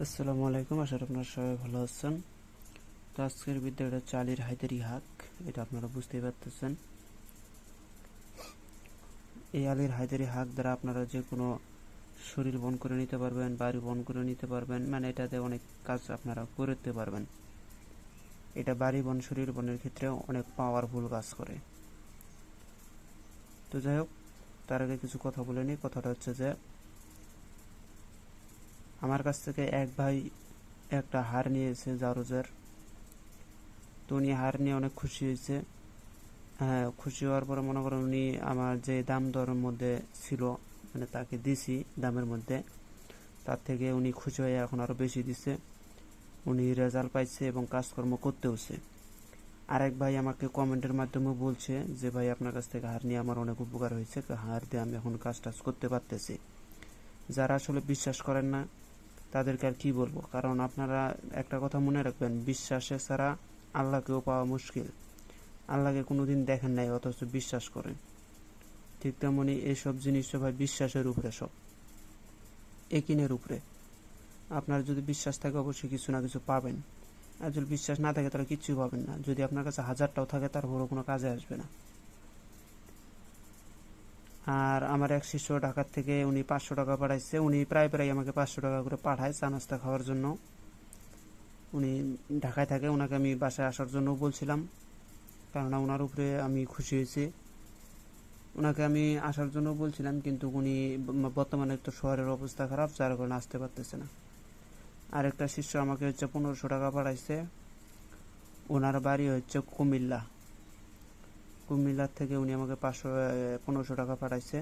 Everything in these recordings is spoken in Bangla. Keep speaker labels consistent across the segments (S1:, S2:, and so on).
S1: আসসালামু আলাইকুম, আশা করি আপনারা সবাই ভালো আছেন। তো আজকের ভিডিওটা হচ্ছে আলীর হায়দারি হাক, এটা আপনারা বুঝতেই পারতেছেন। এই আলীর হায়দারি হাক দ্বারা আপনারা যে কোনো শরীর বন করে নিতে পারবেন, বাড়ি বন করে নিতে পারবেন, মানে এটাতে অনেক কাজ আপনারা করতে পারবেন। এটা বাড়ি বন শরীর বনের ক্ষেত্রে অনেক পাওয়ারফুল কাজ করে। তো যাই হোক, তার আগে কিছু কথা বলে নিই। কথাটা হচ্ছে যে আমার কাছ থেকে এক ভাই একটা হার নিয়েছে জারোজের। তো উনি হার নিয়ে অনেক খুশি হয়েছে। হ্যাঁ, খুশি হওয়ার পরে মনে করেন উনি আমার যে দাম দরের মধ্যে ছিল, মানে তাকে দিছি দামের মধ্যে, তার থেকে উনি খুশি হয়ে এখন আরও বেশি দিছে। উনি রেজাল্ট পাইছে এবং কাজকর্ম করতেওছে। আরেক ভাই আমাকে কমেন্টের মাধ্যমে বলছে যে ভাই, আপনার কাছ থেকে হার নিয়ে আমার অনেক উপকার হয়েছে, হার দিয়ে আমি এখন কাজ টাজ করতে পারতেছি। যারা আসলে বিশ্বাস করেন না তাদেরকে আর কি বলবো, কারণ আপনারা একটা কথা মনে রাখবেন, বিশ্বাসে ছাড়া আল্লাহকেও পাওয়া মুশকিল। আল্লাহকে কোনোদিন দেখেন নাই অথচ বিশ্বাস করেন। ঠিক তেমনি এইসব জিনিস ভাই বিশ্বাসের উপরে, সব একিনের উপরে। আপনার যদি বিশ্বাস থাকে অবশ্যই কিছু না কিছু পাবেন, আর যদি বিশ্বাস না থাকে তাহলে কিচ্ছুই পাবেন না। যদি আপনার কাছে হাজারটাও থাকে তারপরও কোনো কাজে আসবে না। আর আমার এক শিষ্য ঢাকার থেকে উনি 500 টাকা পাঠাইছে। উনি প্রায় প্রায় আমাকে 500 টাকা করে পাঠায় চা নাস্তা খাওয়ার জন্য। উনি ঢাকায় থাকে, ওনাকে আমি বাসায় আসার জন্য বলছিলাম, কেননা ওনার উপরে আমি খুশি হয়েছি। ওনাকে আমি আসার জন্য বলছিলাম, কিন্তু উনি বর্তমানে তো শহরের অবস্থা খারাপ, যার কারণে আসতে পারতেছে না। আরেকটা শিষ্য আমাকে হচ্ছে 1500 টাকা পাঠাইছে। ওনার বাড়ি হচ্ছে কুমিল্লা। কুমিল্লার থেকে উনি আমাকে 1500 টাকা পাঠাইছে।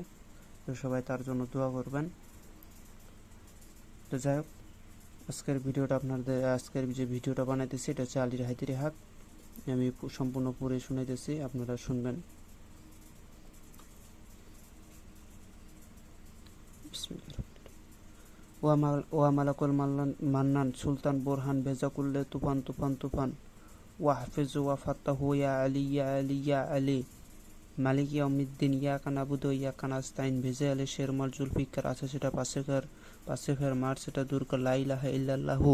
S1: তো সবাই তার জন্য দোয়া করবেন। তো যাই হোক, আজকের যে ভিডিওটা বানাইতেছি এটা হচ্ছে আলীর হায়দারি হাক। আমি সম্পূর্ণ পড়ে শুনাইতেছি, আপনারা শুনবেন। বিসমিল্লাহ। ওয়া মালাকুল মান্নান সুলতান বোরহান ভেজা কুল্লে তুফান তুফান তুফান ওয়া হাফিজ ওয়া ফাত্তাহু ইয়া আলী ইয়া আলী ইয়া আলী মালিক ইয়াউমিদ্দিন ইয়াকা নাবুদু ইয়াকা নাস্তাইন ভেজে আলী শেরমাল জুলফিকার আছে সেটা পাশে ফের মার সেটা দূর কর লা ইলাহা ইল্লাল্লাহু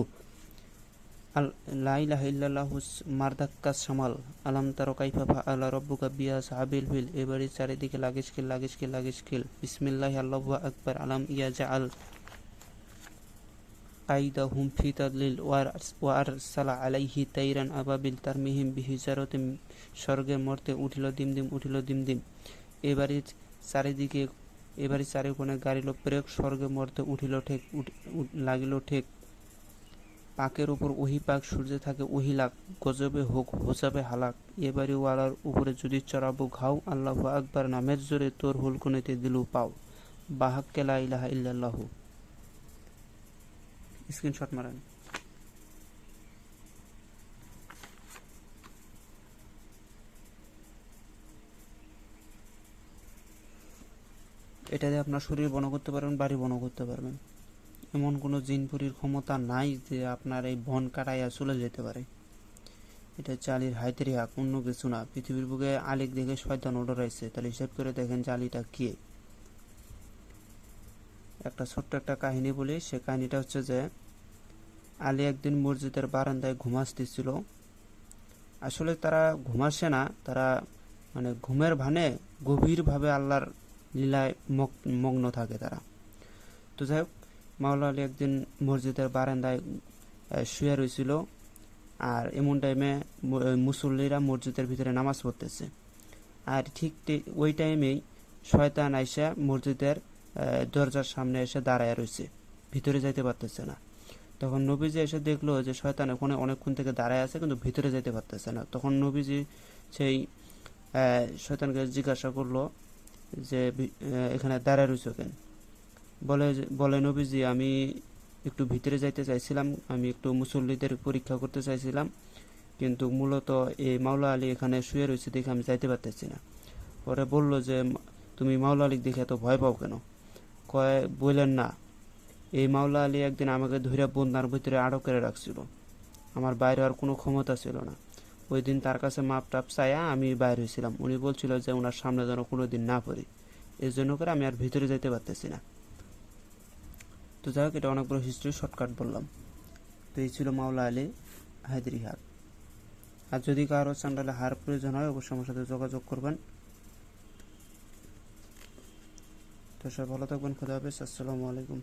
S1: লা ইলাহা ইল্লাল্লাহু মারদাক্কা সামাল আলাম তারা কাইফা ফাআলা রাব্বুকা বিআসহাবিল ফিল। এবারে চারিদিকে লাগেজ কিল বিসমিল্লাহি আল্লাহু আকবার আলাম ইয়াজআল কাইদাহুম ফি তাদলিল ওয়া আরসালা আলাইহি তাইরান আবাবিল তারমিহিম বিহিজারতিম। স্বর্গের মর্তে উঠিল দিমদিম। এবারে চারিদিকে এবারে চারিকোণে গাড়িল প্রেক, স্বর্গের মর্তে উঠিল ঠেক লাগিল ঠেক। পাকের উপর ওহি পাক, সূর্যে থাকে ওহি লাখ, গজবে হোক হোসাবে হালাক। এবারে ওয়ালার উপরে যদি চড়াবো ঘাও, আল্লাহু আকবার নামের জোরে তোর হুলকুনিতে দিলু পাও। বাহাক্কে লা ইলাহা ইল্লাল্লাহু। স্ক্রিনশট মারেন। এটা দিয়ে আপনার শরীর বন করতে পারবেন, বাড়ি বন করতে পারবেন। এমন কোনো জিনপুরির ক্ষমতা নাই যে আপনার এই বন কাটাইয়া চলে যেতে পারে। এটা হচ্ছে আলীর হায়দারি হাক, অন্য কিছু না। পৃথিবীর বুকে আলীক দেখে শয়তান ডরাইছে, তাহলে হিসাব করে দেখেন যে আলীটা কে। একটা ছোট্ট একটা কাহিনী বলি। সে কাহিনীটা হচ্ছে যে আলী একদিন মসজিদের বারান্দায় ঘুমাসতেছিল। আসলে তারা ঘুমাসে না, তারা মানে ঘুমের ভানে গভীরভাবে আল্লাহর লীলায় মগ্ন থাকে তারা। তো যাই হোক, মাওলা আলী একদিন মসজিদের বারান্দায় শুয়ে রয়েছিল। আর এমন টাইমে মুসল্লিরা মসজিদের ভিতরে নামাজ পড়তেছে। আর ঠিক ওই টাইমেই শয়তান আইসা মসজিদের দরজার সামনে এসে দাঁড়ায় রয়েছে, ভিতরে যাইতে পারতেছে না। তখন নবীজি এসে দেখলো যে শয়তান ওখানে অনেকক্ষণ থেকে দাঁড়ায় আছে, কিন্তু ভিতরে যেতে পারতেছে না। তখন নবীজি সেই শয়তানকে জিজ্ঞাসা করলো যে এখানে দাঁড়ায় রয়েছে কেন। বলে নবীজি, আমি একটু ভিতরে যাইতে চাইছিলাম, আমি একটু মুসল্লিদের পরীক্ষা করতে চাইছিলাম, কিন্তু মূলত এই মাওলা আলী এখানে শুয়ে রয়েছে দেখে আমি যাইতে পারতেছি না। পরে বলল যে তুমি মাওলা আলীকে দেখে এত ভয় পাও কেন? বললেন না, এই মাওলা আলী একদিন আমাকে ধরে বন্যার ভিতরে আটক করে রাখছিল, আমার বাইরে আর কোনো ক্ষমতা ছিল না। ওই দিন তার কাছে মাপ টাপ চাইয়া আমি বাইরে হয়েছিলাম। উনি বলছিল যে ওনার সামনে যেন কোনো দিন না পড়ি, এই জন্য করে আমি আর ভিতরে যাইতে পারতেছি না। তো যাই হোক, এটা অনেক বড় হিস্ট্রি, শর্টকাট বললাম। তো এই ছিল মাওলা আলী হায়দ্রি হাট। আর যদি কারো চ্যানেলে হার প্রয়োজন হয় অবশ্যই আমার সাথে যোগাযোগ করবেন। তো সবাই ভালো থাকবেন, খোদা হাফেজ, আসসালামু আলাইকুম।